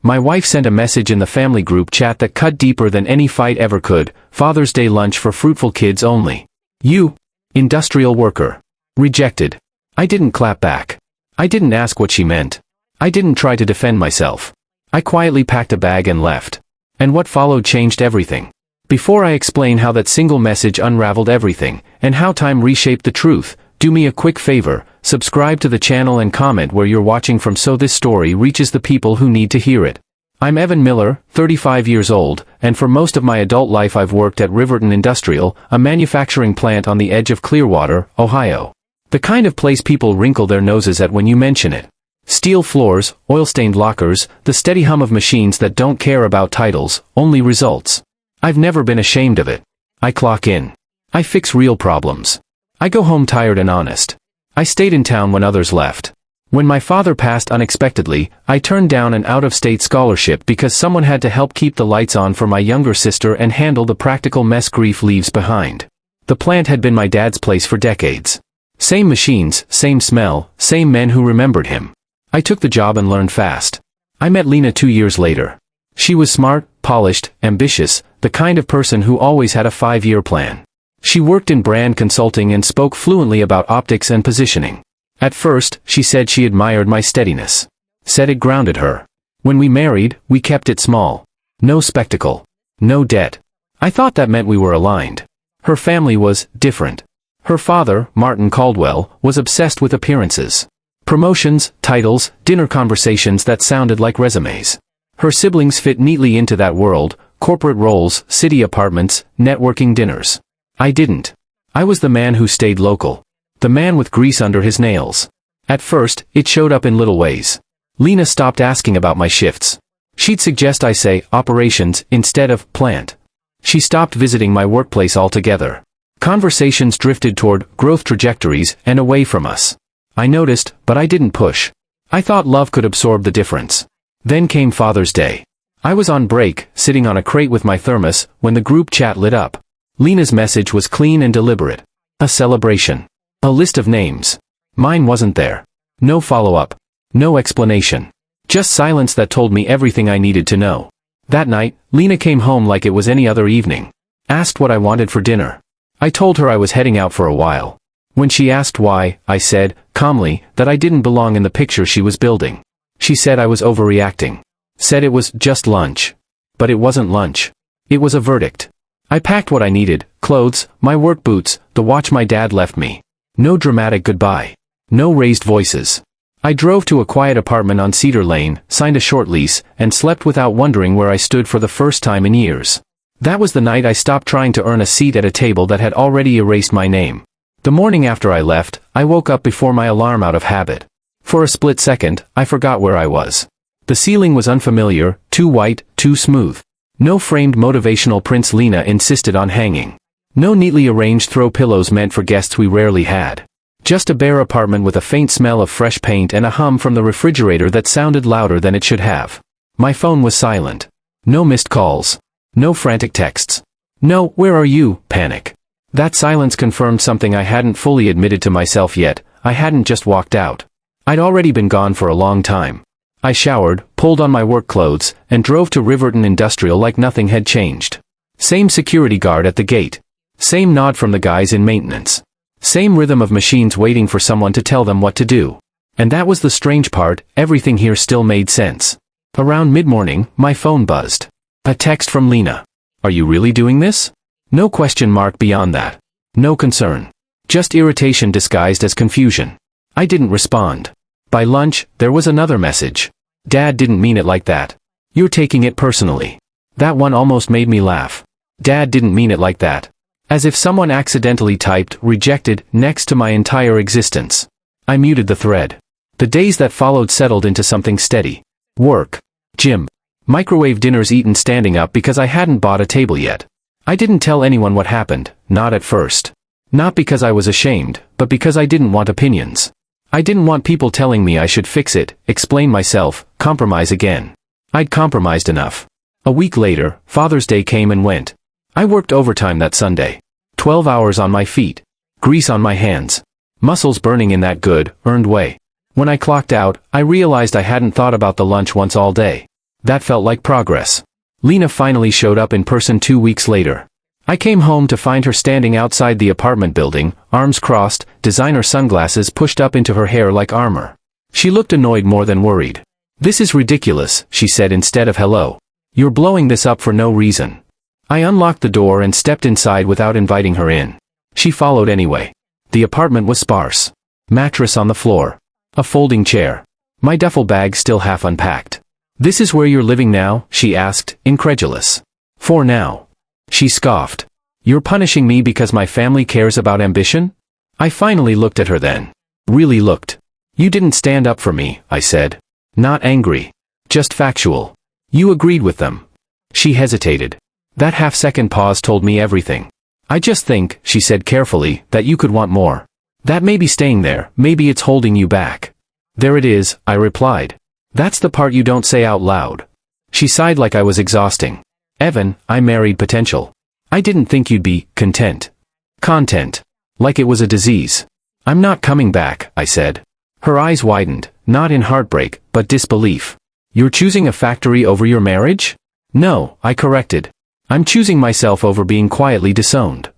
My wife sent a message in the family group chat that cut deeper than any fight ever could. Father's Day lunch for fruitful kids only. You. Industrial worker. Rejected. I didn't clap back. I didn't ask what she meant. I didn't try to defend myself. I quietly packed a bag and left. And what followed changed everything. Before I explain how that single message unraveled everything, and how time reshaped the truth, do me a quick favor, subscribe to the channel and comment where you're watching from so this story reaches the people who need to hear it. I'm Evan Miller, 35 years old, and for most of my adult life I've worked at Riverton Industrial, a manufacturing plant on the edge of Clearwater, Ohio. The kind of place people wrinkle their noses at when you mention it. Steel floors, oil-stained lockers, the steady hum of machines that don't care about titles, only results. I've never been ashamed of it. I clock in. I fix real problems. I go home tired and honest. I stayed in town when others left. When my father passed unexpectedly, I turned down an out-of-state scholarship because someone had to help keep the lights on for my younger sister and handle the practical mess grief leaves behind. The plant had been my dad's place for decades. Same machines, same smell, same men who remembered him. I took the job and learned fast. I met Lena 2 years later. She was smart, polished, ambitious, the kind of person who always had a 5-year plan. She worked in brand consulting and spoke fluently about optics and positioning. At first, she said she admired my steadiness. Said it grounded her. When we married, we kept it small. No spectacle. No debt. I thought that meant we were aligned. Her family was different. Her father, Martin Caldwell, was obsessed with appearances. Promotions, titles, dinner conversations that sounded like resumes. Her siblings fit neatly into that world, corporate roles, city apartments, networking dinners. I didn't. I was the man who stayed local. The man with grease under his nails. At first, it showed up in little ways. Lena stopped asking about my shifts. She'd suggest I say operations instead of plant. She stopped visiting my workplace altogether. Conversations drifted toward growth trajectories and away from us. I noticed, but I didn't push. I thought love could absorb the difference. Then came Father's Day. I was on break, sitting on a crate with my thermos, when the group chat lit up. Lena's message was clean and deliberate. A celebration. A list of names. Mine wasn't there. No follow-up. No explanation. Just silence that told me everything I needed to know. That night, Lena came home like it was any other evening. Asked what I wanted for dinner. I told her I was heading out for a while. When she asked why, I said, calmly, that I didn't belong in the picture she was building. She said I was overreacting. Said it was just lunch. But it wasn't lunch. It was a verdict. I packed what I needed, clothes, my work boots, the watch my dad left me. No dramatic goodbye. No raised voices. I drove to a quiet apartment on Cedar Lane, signed a short lease, and slept without wondering where I stood for the first time in years. That was the night I stopped trying to earn a seat at a table that had already erased my name. The morning after I left, I woke up before my alarm out of habit. For a split second, I forgot where I was. The ceiling was unfamiliar, too white, too smooth. No framed motivational prints Lena insisted on hanging. No neatly arranged throw pillows meant for guests we rarely had. Just a bare apartment with a faint smell of fresh paint and a hum from the refrigerator that sounded louder than it should have. My phone was silent. No missed calls. No frantic texts. No, where are you, panic. That silence confirmed something I hadn't fully admitted to myself yet. I hadn't just walked out. I'd already been gone for a long time. I showered, pulled on my work clothes, and drove to Riverton Industrial like nothing had changed. Same security guard at the gate. Same nod from the guys in maintenance. Same rhythm of machines waiting for someone to tell them what to do. And that was the strange part, everything here still made sense. Around mid-morning, my phone buzzed. A text from Lena. Are you really doing this? No question mark beyond that. No concern. Just irritation disguised as confusion. I didn't respond. By lunch, there was another message. Dad didn't mean it like that. You're taking it personally. That one almost made me laugh. Dad didn't mean it like that. As if someone accidentally typed rejected next to my entire existence. I muted the thread. The days that followed settled into something steady. Work. Gym. Microwave dinners eaten standing up because I hadn't bought a table yet. I didn't tell anyone what happened, not at first. Not because I was ashamed, but because I didn't want opinions. I didn't want people telling me I should fix it, explain myself, compromise again. I'd compromised enough. A week later, Father's Day came and went. I worked overtime that Sunday. 12 hours on my feet. Grease on my hands. Muscles burning in that good, earned way. When I clocked out, I realized I hadn't thought about the lunch once all day. That felt like progress. Lena finally showed up in person 2 weeks later. I came home to find her standing outside the apartment building, arms crossed, designer sunglasses pushed up into her hair like armor. She looked annoyed more than worried. "This is ridiculous," she said instead of hello. "You're blowing this up for no reason." I unlocked the door and stepped inside without inviting her in. She followed anyway. The apartment was sparse. Mattress on the floor. A folding chair. My duffel bag still half unpacked. "This is where you're living now?" she asked, incredulous. "For now." She scoffed. "You're punishing me because my family cares about ambition?" I finally looked at her then. Really looked. "You didn't stand up for me," I said. Not angry. Just factual. "You agreed with them." She hesitated. That half-second pause told me everything. "I just think," she said carefully, "that you could want more. That may be staying there, maybe it's holding you back." "There it is," I replied. "That's the part you don't say out loud." She sighed like I was exhausting. "Evan, I married potential. I didn't think you'd be content." Content. Like it was a disease. "I'm not coming back," I said. Her eyes widened, not in heartbreak, but disbelief. "You're choosing a factory over your marriage?" "No," I corrected. "I'm choosing myself over being quietly disowned."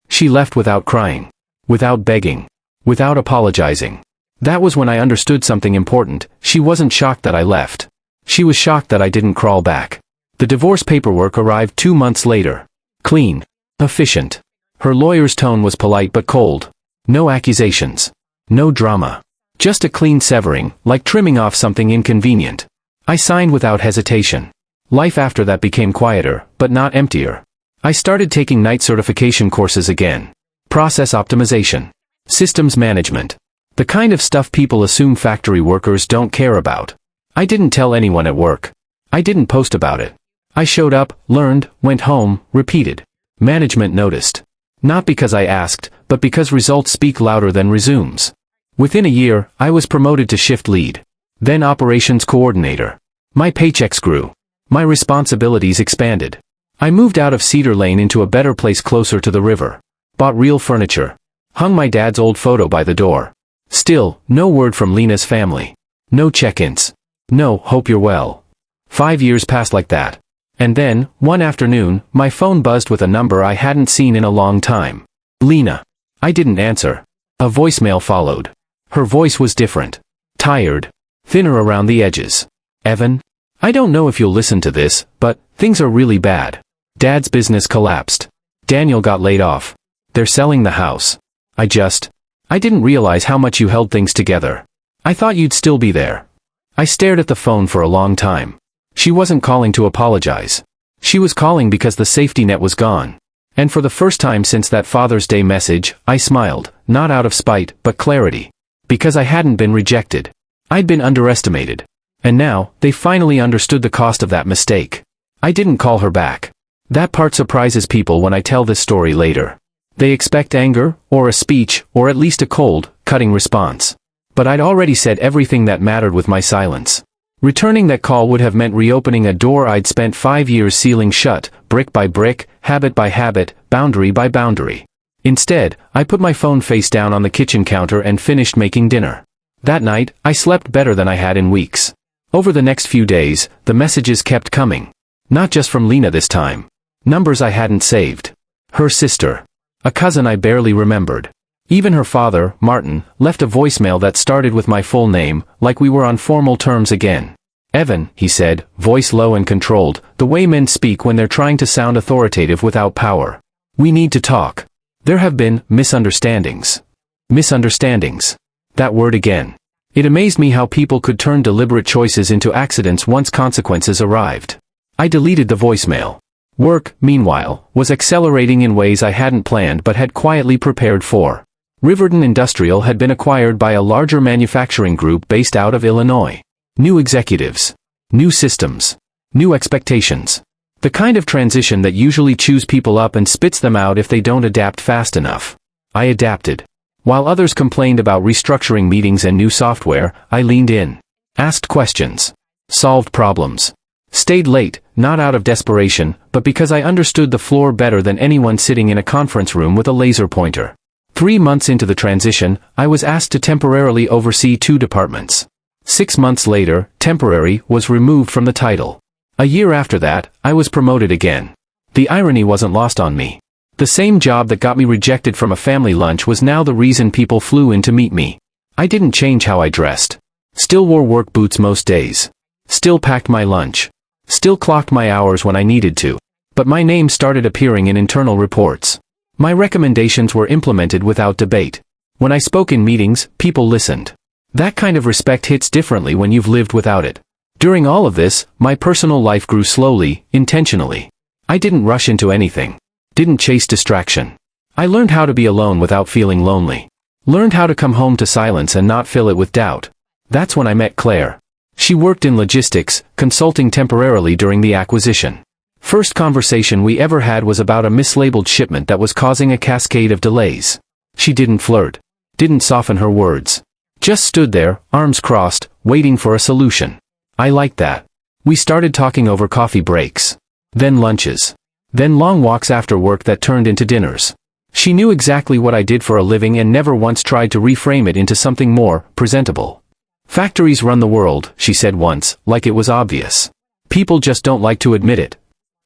She left without crying. Without begging. Without apologizing. That was when I understood something important. She wasn't shocked that I left. She was shocked that I didn't crawl back. The divorce paperwork arrived 2 months later. Clean. Efficient. Her lawyer's tone was polite but cold. No accusations. No drama. Just a clean severing, like trimming off something inconvenient. I signed without hesitation. Life after that became quieter, but not emptier. I started taking night certification courses again. Process optimization. Systems management. The kind of stuff people assume factory workers don't care about. I didn't tell anyone at work. I didn't post about it. I showed up, learned, went home, repeated. Management noticed. Not because I asked, but because results speak louder than resumes. Within a year, I was promoted to shift lead. Then operations coordinator. My paychecks grew. My responsibilities expanded. I moved out of Cedar Lane into a better place closer to the river. Bought real furniture. Hung my dad's old photo by the door. Still, no word from Lena's family. No check-ins. No, "Hope you're well." 5 years passed like that. And then, one afternoon, my phone buzzed with a number I hadn't seen in a long time. Lena. I didn't answer. A voicemail followed. Her voice was different. Tired. Thinner around the edges. "Evan? I don't know if you'll listen to this, but things are really bad. Dad's business collapsed. Daniel got laid off. They're selling the house. I didn't realize how much you held things together. I thought you'd still be there." I stared at the phone for a long time. She wasn't calling to apologize. She was calling because the safety net was gone. And for the first time since that Father's Day message, I smiled, not out of spite, but clarity. Because I hadn't been rejected. I'd been underestimated. And now, they finally understood the cost of that mistake. I didn't call her back. That part surprises people when I tell this story later. They expect anger, or a speech, or at least a cold, cutting response. But I'd already said everything that mattered with my silence. Returning that call would have meant reopening a door I'd spent 5 years sealing shut, brick by brick, habit by habit, boundary by boundary. Instead, I put my phone face down on the kitchen counter and finished making dinner. That night, I slept better than I had in weeks. Over the next few days, the messages kept coming. Not just from Lena this time. Numbers I hadn't saved. Her sister. A cousin I barely remembered. Even her father, Martin, left a voicemail that started with my full name, like we were on formal terms again. "Evan," he said, voice low and controlled, the way men speak when they're trying to sound authoritative without power. "We need to talk. There have been misunderstandings." Misunderstandings. That word again. It amazed me how people could turn deliberate choices into accidents once consequences arrived. I deleted the voicemail. Work, meanwhile, was accelerating in ways I hadn't planned but had quietly prepared for. Riverton Industrial had been acquired by a larger manufacturing group based out of Illinois. New executives. New systems. New expectations. The kind of transition that usually chews people up and spits them out if they don't adapt fast enough. I adapted. While others complained about restructuring meetings and new software, I leaned in. Asked questions. Solved problems. Stayed late, not out of desperation, but because I understood the floor better than anyone sitting in a conference room with a laser pointer. 3 months into the transition, I was asked to temporarily oversee 2 departments. 6 months later, temporary was removed from the title. A year after that, I was promoted again. The irony wasn't lost on me. The same job that got me rejected from a family lunch was now the reason people flew in to meet me. I didn't change how I dressed. Still wore work boots most days. Still packed my lunch. Still clocked my hours when I needed to. But my name started appearing in internal reports. My recommendations were implemented without debate. When I spoke in meetings, people listened. That kind of respect hits differently when you've lived without it. During all of this, my personal life grew slowly, intentionally. I didn't rush into anything. Didn't chase distraction. I learned how to be alone without feeling lonely. Learned how to come home to silence and not fill it with doubt. That's when I met Claire. She worked in logistics, consulting temporarily during the acquisition. First conversation we ever had was about a mislabeled shipment that was causing a cascade of delays. She didn't flirt. Didn't soften her words. Just stood there, arms crossed, waiting for a solution. I liked that. We started talking over coffee breaks. Then lunches. Then long walks after work that turned into dinners. She knew exactly what I did for a living and never once tried to reframe it into something more presentable. Factories run the world, she said once, like it was obvious. People just don't like to admit it.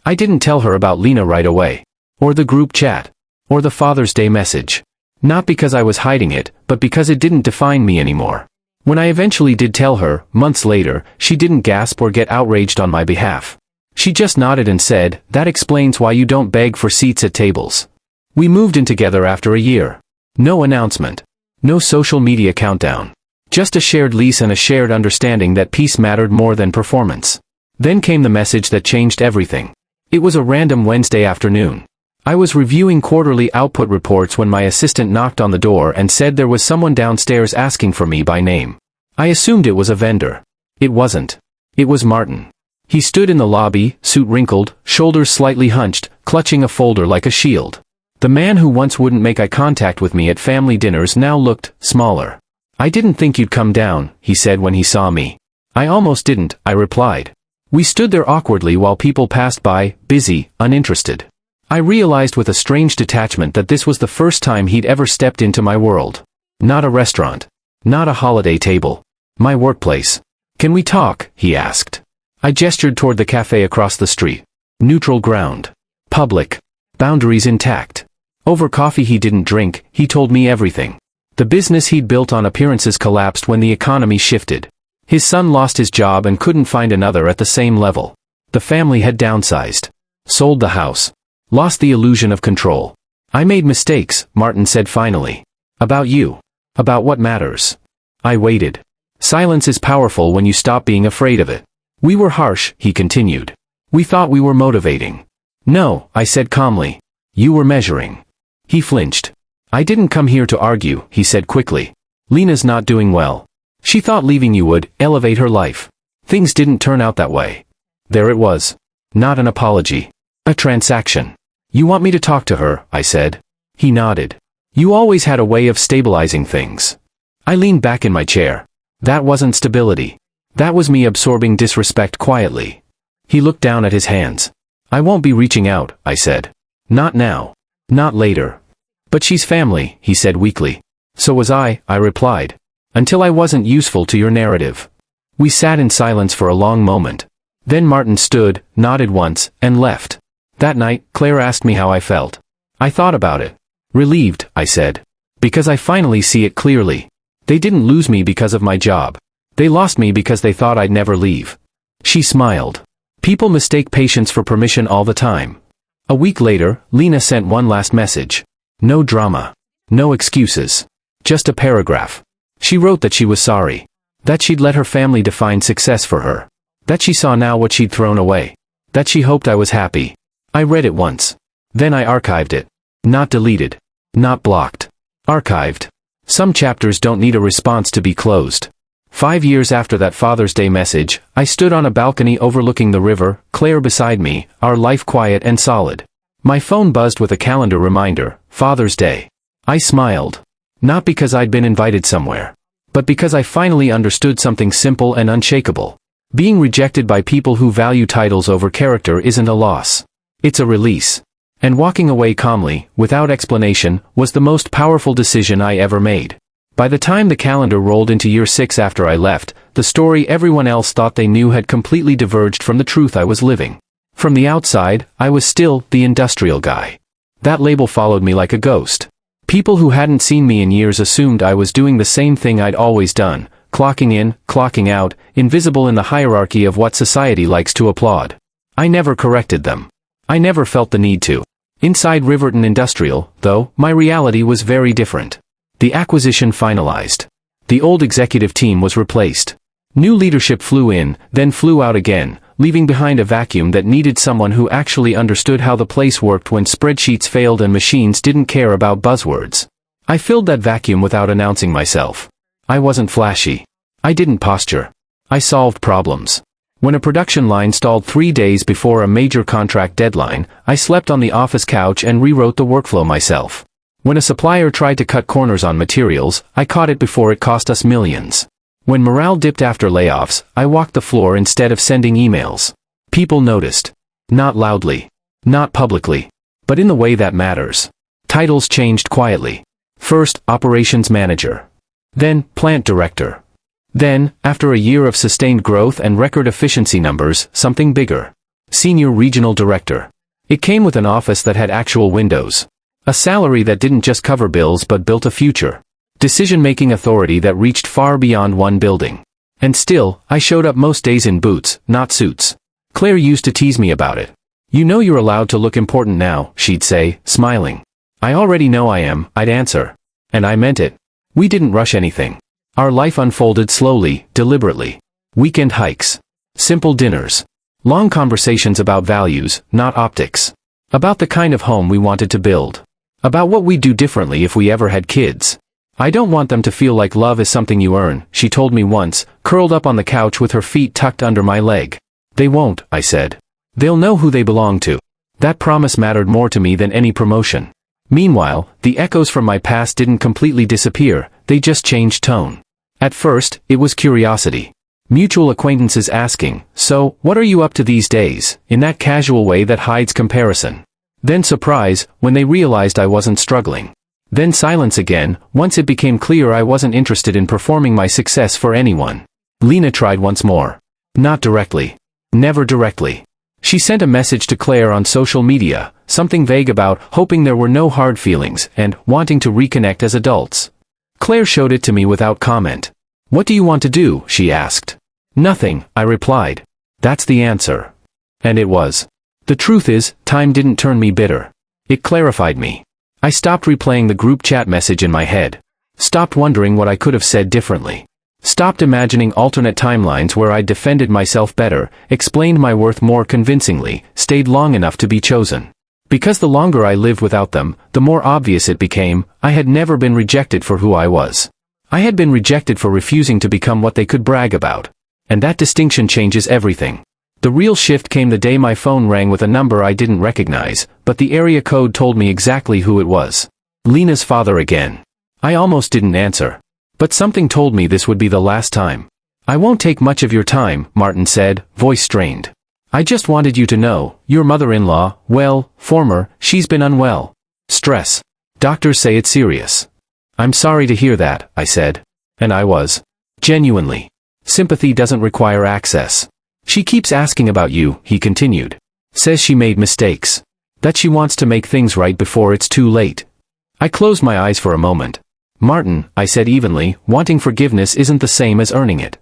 I didn't tell her about Lena right away. Or the group chat. Or the Father's Day message. Not because I was hiding it, but because it didn't define me anymore. When I eventually did tell her, months later, she didn't gasp or get outraged on my behalf. She just nodded and said, "That explains why you don't beg for seats at tables." We moved in together after a year. No announcement. No social media countdown. Just a shared lease and a shared understanding that peace mattered more than performance. Then came the message that changed everything. It was a random Wednesday afternoon. I was reviewing quarterly output reports when my assistant knocked on the door and said there was someone downstairs asking for me by name. I assumed it was a vendor. It wasn't. It was Martin. He stood in the lobby, suit wrinkled, shoulders slightly hunched, clutching a folder like a shield. The man who once wouldn't make eye contact with me at family dinners now looked smaller. "I didn't think you'd come down," he said when he saw me. "I almost didn't," I replied. We stood there awkwardly while people passed by, busy, uninterested. I realized with a strange detachment that this was the first time he'd ever stepped into my world. Not a restaurant. Not a holiday table. My workplace. "Can we talk?" he asked. I gestured toward the cafe across the street. Neutral ground. Public. Boundaries intact. Over coffee he didn't drink, he told me everything. The business he'd built on appearances collapsed when the economy shifted. His son lost his job and couldn't find another at the same level. The family had downsized. Sold the house. Lost the illusion of control. "I made mistakes," Martin said finally. "About you. About what matters." I waited. Silence is powerful when you stop being afraid of it. "We were harsh," he continued. "We thought we were motivating." "No," I said calmly. "You were measuring." He flinched. "I didn't come here to argue," he said quickly. "Lena's not doing well. She thought leaving you would elevate her life. Things didn't turn out that way." There it was. Not an apology. A transaction. "You want me to talk to her?" I said. He nodded. "You always had a way of stabilizing things." I leaned back in my chair. That wasn't stability. That was me absorbing disrespect quietly. He looked down at his hands. "I won't be reaching out," I said. "Not now. Not later." "But she's family," he said weakly. "So was I replied. "Until I wasn't useful to your narrative." We sat in silence for a long moment. Then Martin stood, nodded once, and left. That night, Claire asked me how I felt. I thought about it. "Relieved," I said. "Because I finally see it clearly. They didn't lose me because of my job. They lost me because they thought I'd never leave." She smiled. "People mistake patience for permission all the time." A week later, Lena sent one last message. No drama. No excuses. Just a paragraph. She wrote that she was sorry. That she'd let her family define success for her. That she saw now what she'd thrown away. That she hoped I was happy. I read it once. Then I archived it. Not deleted. Not blocked. Archived. Some chapters don't need a response to be closed. 5 years after that Father's Day message, I stood on a balcony overlooking the river, Claire beside me, our life quiet and solid. My phone buzzed with a calendar reminder, Father's Day. I smiled. Not because I'd been invited somewhere. But because I finally understood something simple and unshakable. Being rejected by people who value titles over character isn't a loss. It's a release. And walking away calmly, without explanation, was the most powerful decision I ever made. By the time the calendar rolled into year 6 after I left, the story everyone else thought they knew had completely diverged from the truth I was living. From the outside, I was still the industrial guy. That label followed me like a ghost. People who hadn't seen me in years assumed I was doing the same thing I'd always done, clocking in, clocking out, invisible in the hierarchy of what society likes to applaud. I never corrected them. I never felt the need to. Inside Riverton Industrial, though, my reality was very different. The acquisition finalized. The old executive team was replaced. New leadership flew in, then flew out again, leaving behind a vacuum that needed someone who actually understood how the place worked when spreadsheets failed and machines didn't care about buzzwords. I filled that vacuum without announcing myself. I wasn't flashy. I didn't posture. I solved problems. When a production line stalled 3 days before a major contract deadline, I slept on the office couch and rewrote the workflow myself. When a supplier tried to cut corners on materials, I caught it before it cost us millions. When morale dipped after layoffs, I walked the floor instead of sending emails. People noticed. Not loudly. Not publicly. But in the way that matters. Titles changed quietly. First, operations manager. Then, plant director. Then, after a year of sustained growth and record efficiency numbers, something bigger. Senior regional director. It came with an office that had actual windows. A salary that didn't just cover bills but built a future. Decision-making authority that reached far beyond one building. And still, I showed up most days in boots, not suits. Claire used to tease me about it. "You know you're allowed to look important now," she'd say, smiling. "I already know I am," I'd answer. And I meant it. We didn't rush anything. Our life unfolded slowly, deliberately. Weekend hikes. Simple dinners. Long conversations about values, not optics. About the kind of home we wanted to build. About what we'd do differently if we ever had kids. "I don't want them to feel like love is something you earn," she told me once, curled up on the couch with her feet tucked under my leg. "They won't," I said. "They'll know who they belong to." That promise mattered more to me than any promotion. Meanwhile, the echoes from my past didn't completely disappear, they just changed tone. At first, it was curiosity. Mutual acquaintances asking, "So, what are you up to these days?" in that casual way that hides comparison. Then surprise, when they realized I wasn't struggling. Then silence again, once it became clear I wasn't interested in performing my success for anyone. Lena tried once more. Not directly. Never directly. She sent a message to Claire on social media, something vague about hoping there were no hard feelings and wanting to reconnect as adults. Claire showed it to me without comment. "What do you want to do?" she asked. "Nothing," I replied. "That's the answer." And it was. The truth is, time didn't turn me bitter. It clarified me. I stopped replaying the group chat message in my head. Stopped wondering what I could have said differently. Stopped imagining alternate timelines where I'd defended myself better, explained my worth more convincingly, stayed long enough to be chosen. Because the longer I lived without them, the more obvious it became, I had never been rejected for who I was. I had been rejected for refusing to become what they could brag about. And that distinction changes everything. The real shift came the day my phone rang with a number I didn't recognize, but the area code told me exactly who it was. Lena's father again. I almost didn't answer. But something told me this would be the last time. "I won't take much of your time," Martin said, voice strained. "I just wanted you to know, your mother-in-law, well, she's been unwell. Stress. Doctors say it's serious." "I'm sorry to hear that," I said. And I was. Genuinely. Sympathy doesn't require access. "She keeps asking about you," he continued. "Says she made mistakes. That she wants to make things right before it's too late." I closed my eyes for a moment. "Martin," I said evenly, "wanting forgiveness isn't the same as earning it."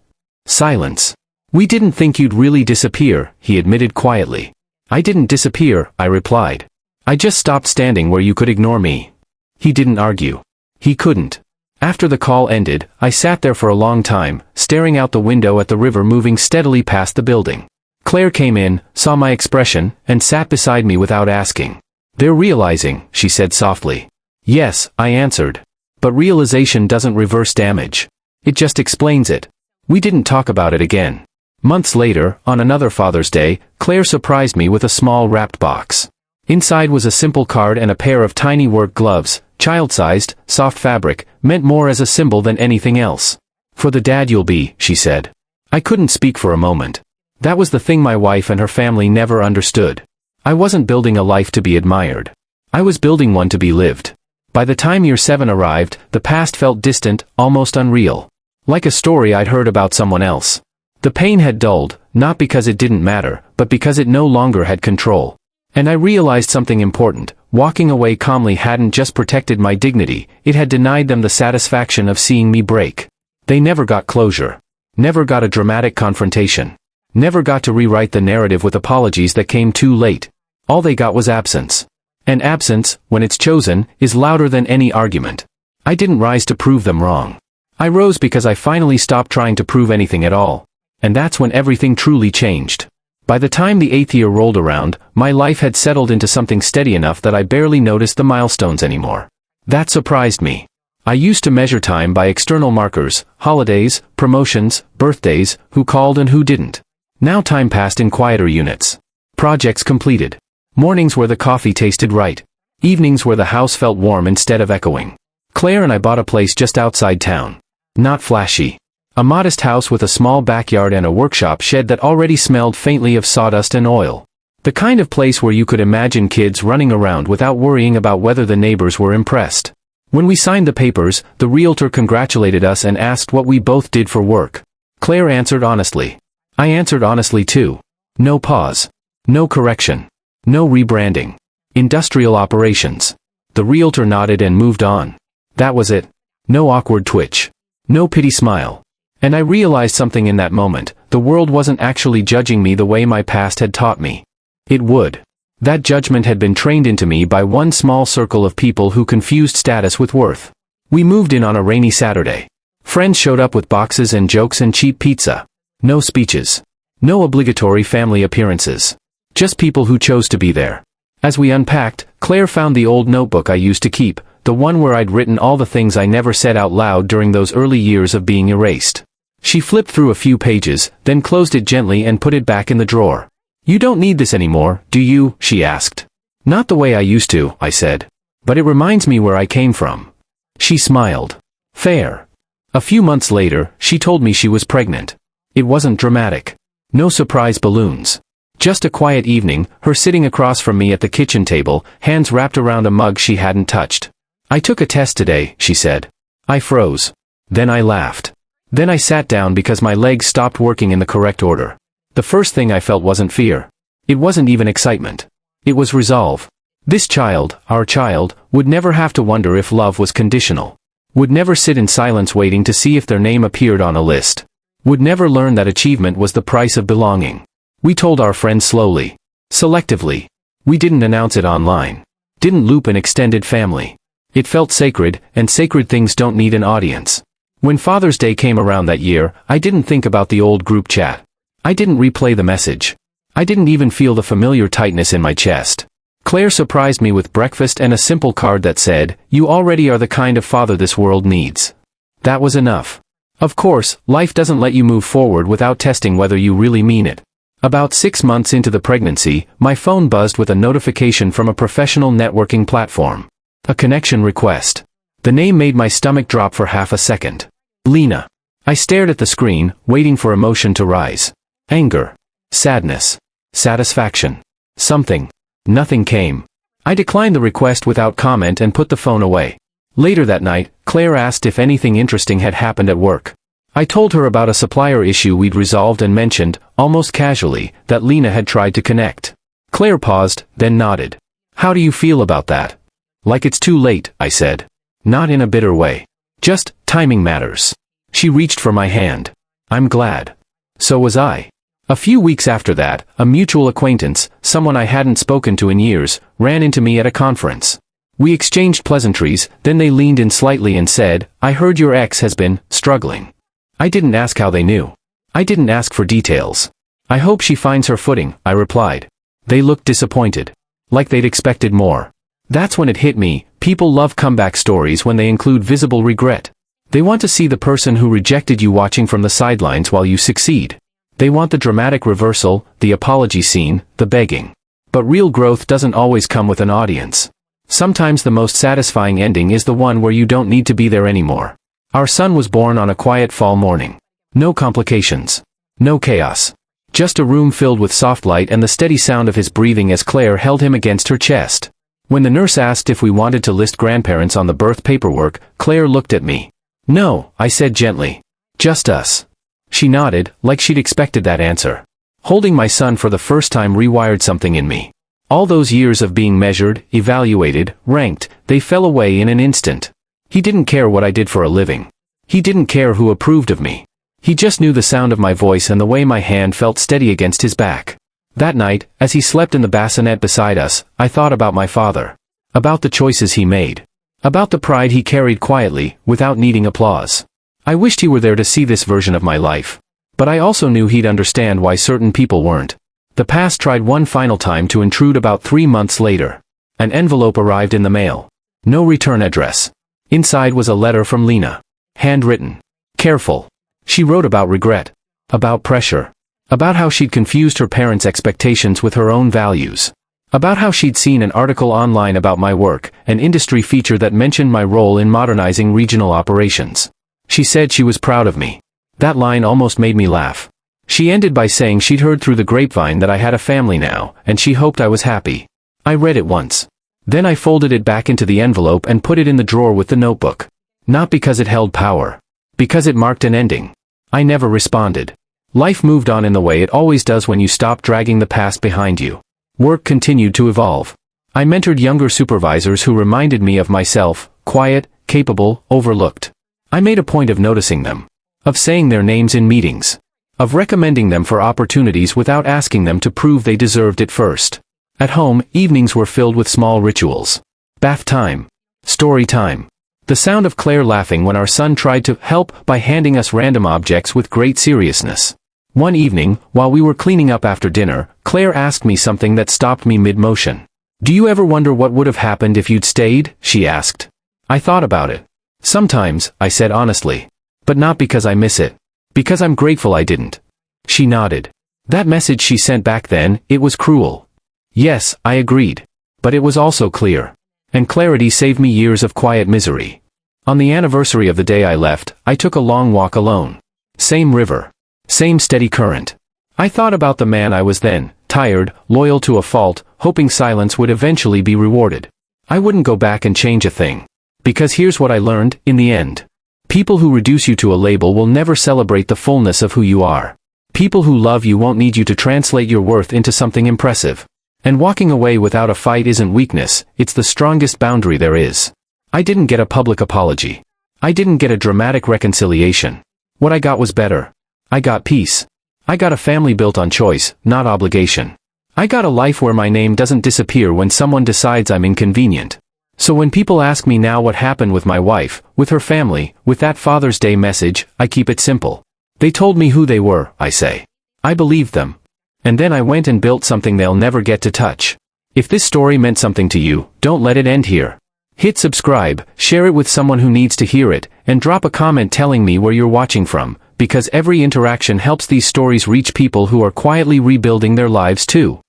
Silence. "We didn't think you'd really disappear," he admitted quietly. "I didn't disappear," I replied. "I just stopped standing where you could ignore me." He didn't argue. He couldn't. After the call ended, I sat there for a long time, staring out the window at the river moving steadily past the building. Claire came in, saw my expression, and sat beside me without asking. "They're realizing," she said softly. "Yes," I answered. "But realization doesn't reverse damage. It just explains it." We didn't talk about it again. Months later, on another Father's Day, Claire surprised me with a small wrapped box. Inside was a simple card and a pair of tiny work gloves, child-sized, soft fabric, meant more as a symbol than anything else. "For the dad you'll be," she said. I couldn't speak for a moment. That was the thing my wife and her family never understood. I wasn't building a life to be admired. I was building one to be lived. By the time year 7 arrived, the past felt distant, almost unreal. Like a story I'd heard about someone else. The pain had dulled, not because it didn't matter, but because it no longer had control. And I realized something important. Walking away calmly hadn't just protected my dignity, it had denied them the satisfaction of seeing me break. They never got closure. Never got a dramatic confrontation. Never got to rewrite the narrative with apologies that came too late. All they got was absence. And absence, when it's chosen, is louder than any argument. I didn't rise to prove them wrong. I rose because I finally stopped trying to prove anything at all. And that's when everything truly changed. By the time the 8th year rolled around, my life had settled into something steady enough that I barely noticed the milestones anymore. That surprised me. I used to measure time by external markers, holidays, promotions, birthdays, who called and who didn't. Now time passed in quieter units. Projects completed. Mornings where the coffee tasted right. Evenings where the house felt warm instead of echoing. Claire and I bought a place just outside town. Not flashy. A modest house with a small backyard and a workshop shed that already smelled faintly of sawdust and oil. The kind of place where you could imagine kids running around without worrying about whether the neighbors were impressed. When we signed the papers, the realtor congratulated us and asked what we both did for work. Claire answered honestly. I answered honestly too. No pause. No correction. No rebranding. Industrial operations. The realtor nodded and moved on. That was it. No awkward twitch. No pity smile. And I realized something in that moment. The world wasn't actually judging me the way my past had taught me. It would. That judgment had been trained into me by one small circle of people who confused status with worth. We moved in on a rainy Saturday. Friends showed up with boxes and jokes and cheap pizza. No speeches. No obligatory family appearances. Just people who chose to be there. As we unpacked, Claire found the old notebook I used to keep, the one where I'd written all the things I never said out loud during those early years of being erased. She flipped through a few pages, then closed it gently and put it back in the drawer. You don't need this anymore, do you? She asked. Not the way I used to, I said. But it reminds me where I came from. She smiled. Fair. A few months later, she told me she was pregnant. It wasn't dramatic. No surprise balloons. Just a quiet evening, her sitting across from me at the kitchen table, hands wrapped around a mug she hadn't touched. I took a test today, she said. I froze. Then I laughed. Then I sat down because my legs stopped working in the correct order. The first thing I felt wasn't fear. It wasn't even excitement. It was resolve. This child, our child, would never have to wonder if love was conditional. Would never sit in silence waiting to see if their name appeared on a list. Would never learn that achievement was the price of belonging. We told our friends slowly. Selectively. We didn't announce it online. Didn't loop an extended family. It felt sacred, and sacred things don't need an audience. When Father's Day came around that year, I didn't think about the old group chat. I didn't replay the message. I didn't even feel the familiar tightness in my chest. Claire surprised me with breakfast and a simple card that said, "You already are the kind of father this world needs." That was enough. Of course, life doesn't let you move forward without testing whether you really mean it. About 6 months into the pregnancy, my phone buzzed with a notification from a professional networking platform. A connection request. The name made my stomach drop for half a second. Lena. I stared at the screen, waiting for emotion to rise. Anger. Sadness. Satisfaction. Something. Nothing came. I declined the request without comment and put the phone away. Later that night, Claire asked if anything interesting had happened at work. I told her about a supplier issue we'd resolved and mentioned, almost casually, that Lena had tried to connect. Claire paused, then nodded. How do you feel about that? Like it's too late, I said. Not in a bitter way. Just, timing matters. She reached for my hand. I'm glad. So was I. A few weeks after that, a mutual acquaintance, someone I hadn't spoken to in years, ran into me at a conference. We exchanged pleasantries, then they leaned in slightly and said, "I heard your ex has been struggling." I didn't ask how they knew. I didn't ask for details. "I hope she finds her footing," I replied. They looked disappointed. Like they'd expected more. That's when it hit me. People love comeback stories when they include visible regret. They want to see the person who rejected you watching from the sidelines while you succeed. They want the dramatic reversal, the apology scene, the begging. But real growth doesn't always come with an audience. Sometimes the most satisfying ending is the one where you don't need to be there anymore. Our son was born on a quiet fall morning. No complications. No chaos. Just a room filled with soft light and the steady sound of his breathing as Claire held him against her chest. When the nurse asked if we wanted to list grandparents on the birth paperwork, Claire looked at me. No, I said gently. Just us. She nodded, like she'd expected that answer. Holding my son for the first time rewired something in me. All those years of being measured, evaluated, ranked, they fell away in an instant. He didn't care what I did for a living. He didn't care who approved of me. He just knew the sound of my voice and the way my hand felt steady against his back. That night, as he slept in the bassinet beside us, I thought about my father. About the choices he made. About the pride he carried quietly, without needing applause. I wished he were there to see this version of my life. But I also knew he'd understand why certain people weren't. The past tried one final time to intrude about 3 months later. An envelope arrived in the mail. No return address. Inside was a letter from Lena. Handwritten. Careful. She wrote about regret. About pressure. About how she'd confused her parents' expectations with her own values. About how she'd seen an article online about my work, an industry feature that mentioned my role in modernizing regional operations. She said she was proud of me. That line almost made me laugh. She ended by saying she'd heard through the grapevine that I had a family now, and she hoped I was happy. I read it once. Then I folded it back into the envelope and put it in the drawer with the notebook. Not because it held power. Because it marked an ending. I never responded. Life moved on in the way it always does when you stop dragging the past behind you. Work continued to evolve. I mentored younger supervisors who reminded me of myself, quiet, capable, overlooked. I made a point of noticing them. Of saying their names in meetings. Of recommending them for opportunities without asking them to prove they deserved it first. At home, evenings were filled with small rituals. Bath time. Story time. The sound of Claire laughing when our son tried to help by handing us random objects with great seriousness. One evening, while we were cleaning up after dinner, Claire asked me something that stopped me mid-motion. Do you ever wonder what would have happened if you'd stayed? She asked. I thought about it. Sometimes, I said honestly. But not because I miss it. Because I'm grateful I didn't. She nodded. That message she sent back then, it was cruel. Yes, I agreed. But it was also clear. And clarity saved me years of quiet misery. On the anniversary of the day I left, I took a long walk alone. Same river. Same steady current. I thought about the man I was then, tired, loyal to a fault, hoping silence would eventually be rewarded. I wouldn't go back and change a thing. Because here's what I learned, in the end. People who reduce you to a label will never celebrate the fullness of who you are. People who love you won't need you to translate your worth into something impressive. And walking away without a fight isn't weakness, it's the strongest boundary there is. I didn't get a public apology. I didn't get a dramatic reconciliation. What I got was better. I got peace. I got a family built on choice, not obligation. I got a life where my name doesn't disappear when someone decides I'm inconvenient. So when people ask me now what happened with my wife, with her family, with that Father's Day message, I keep it simple. They told me who they were, I say. I believed them. And then I went and built something they'll never get to touch. If this story meant something to you, don't let it end here. Hit subscribe, share it with someone who needs to hear it, and drop a comment telling me where you're watching from, because every interaction helps these stories reach people who are quietly rebuilding their lives too.